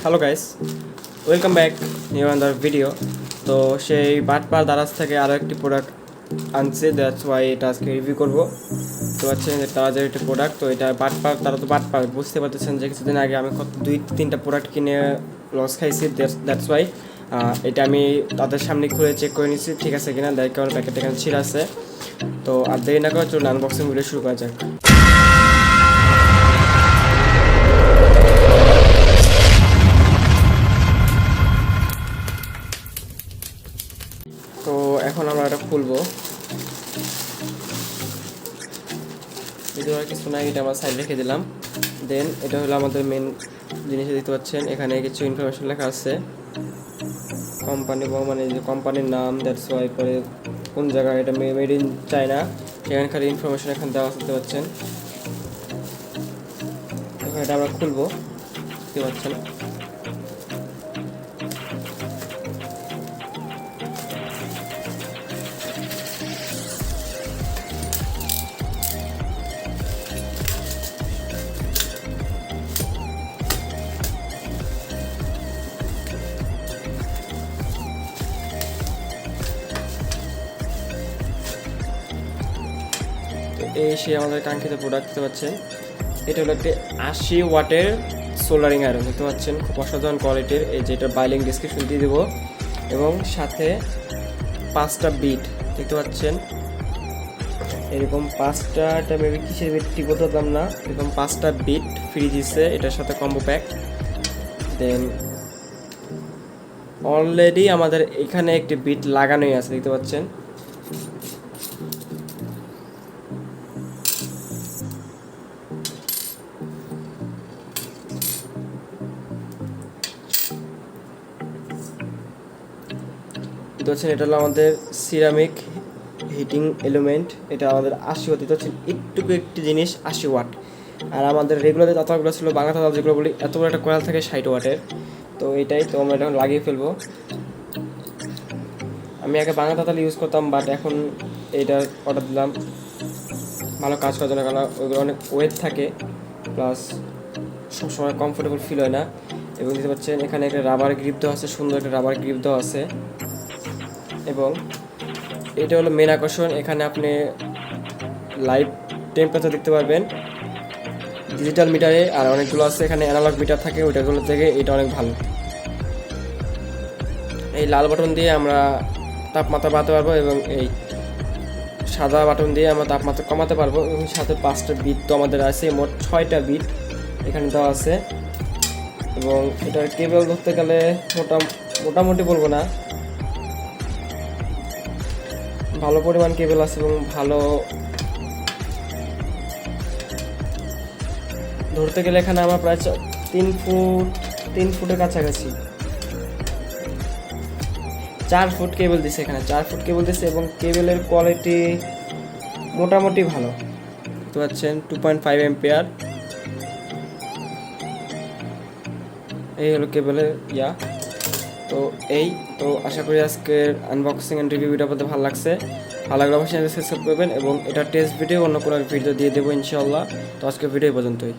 Hello guys, welcome back new another video. তো সেই বাটপার দারাজ থেকে আরও একটি প্রোডাক্ট আনছে, দ্যাটস ওয়াই এটা আজকে রিভিউ করবো। তো হচ্ছেন যে তাদের একটি প্রোডাক্ট, তো এটা বাটপার, তারা তো বাটপার বুঝতে পারতেছেন যে কিছুদিন আগে আমি দুই তিনটা প্রোডাক্ট কিনে লস খাইছি, দ্যাটস ওয়াই এটা আমি তাদের সামনে খুলে চেক করে নিচ্ছি ঠিক আছে কিনা, দেখ কারণ প্যাকেট এখানে ছিঁড়া আছে। তো আর দেরি না করে চলুন আনবক্সিং ভিডিও শুরু করা যাক। তো এখন আমরা এটা খুলবো। ভিডিওর কিছু নাই, এটা আমার সাইড রেখে দিলাম। দেন এটা হলো আমাদের মেন জিনিস, দেখতে পাচ্ছেন এখানে কিছু ইনফরমেশন লেখা আছে, কোম্পানি মানে যে কোম্পানির নাম, দ্যাটস ওয়াই করে কোন জায়গায় এটা মেড ইন চায়না সেখানকার ইনফরমেশন এখানে দেওয়া দেখতে পাচ্ছেন। এখন এটা আমরা খুলবো, দেখতে পাচ্ছেন। এই সে আমাদের কাঙ্ক্ষিত প্রোডাক্ট দেখতে পাচ্ছেন। এটা হলো একটি 80 ওয়াটের সোলারিং আয়রন দেখতে পাচ্ছেন, খুব অসাধারণ কোয়ালিটির। এই যেটা বাইলিং ডিসক্রিপশন দিয়ে দেবো, এবং সাথে 5টা বিট দেখতে পাচ্ছেন। এরকম 5টা মেবি কিসের বিট ঠিক বলতে পারলাম না, এরকম 5টা বিট ফ্রি দিচ্ছে এটার সাথে কম্বো প্যাক। দেন অলরেডি আমাদের এখানে একটি বিট লাগানোই আছে দেখতে পাচ্ছেন। হচ্ছেন এটা হলো আমাদের সিরামিক হিটিং এলিমেন্ট, এটা আমাদের 80 ওয়াট। এটা হচ্ছে একটি জিনিস 80 ওয়াট। আর আমাদের রেগুলার তাতাগুলো ছিল বাংলা তাতা যেগুলো বলি, এত বড় একটা কয়েল থাকে 60 ওয়াটের। তো এইটাই তো আমরা এখন লাগিয়ে ফেলবো। আমি আগে বাংলা তাতাল ইউজ করতাম, বাট এখন এইটা অর্ডার দিলাম, ভালো কাজ করার জন্য। কারণ ওইগুলো অনেক ওয়েট থাকে, প্লাস সবসময় কমফোর্টেবল ফিল হয় না। এবং দেখতে পাচ্ছেন এখানে একটা রাবার গ্রিপ দেওয়া আছে, সুন্দর একটা রাবার গ্রিপ দেওয়া আছে। এবং এটা হলো মেন আকর্ষণ, এখানে আপনি লাইভ টেম্পারেচার দেখতে পারবেন ডিজিটাল মিটারে। আর অনেকগুলো আছে এখানে অ্যানালগ মিটার থাকে, ওইটাগুলো থেকে এটা অনেক ভালো। এই লাল বাটন দিয়ে আমরা তাপমাত্রা বাড়াতে পারবো, এবং এই সাদা বাটন দিয়ে আমরা তাপমাত্রা কমাতে পারবো। এবং সাথে 5টা বিট তো আমাদের আছে, মোট 6টা বিট এখানে দেওয়া আছে। এবং এটার কেবল ধরতে গেলে মোটামুটি বলবো না, ভালো পরিমাণ কেবল আছে, এবং ভালো ধরতে গেলে এখানে আমার প্রায় 3 ফুটের কাছাকাছি 4 ফুট কেবল দিছে, এখানে 4 ফুট কেবল দিছে। এবং কেবলের কোয়ালিটি মোটামুটি ভালো দেখতে পাচ্ছেন, 2.5 এম্পিয়ার। এই হলো কেবলের তো তো আশা করি আজকের আনবক্সিং অ্যান্ড রিভিউ ভিডিও আপনাদের ভালো লাগছে। ভালো লাগলে অবশ্যই সাবস্ক্রাইব করবেন, এবং এটা টেস্ট ভিডিও অন্য কোনো ভিডিও দিয়ে দেবো ইনশাআল্লাহ। তো আজকের ভিডিও পর্যন্তই।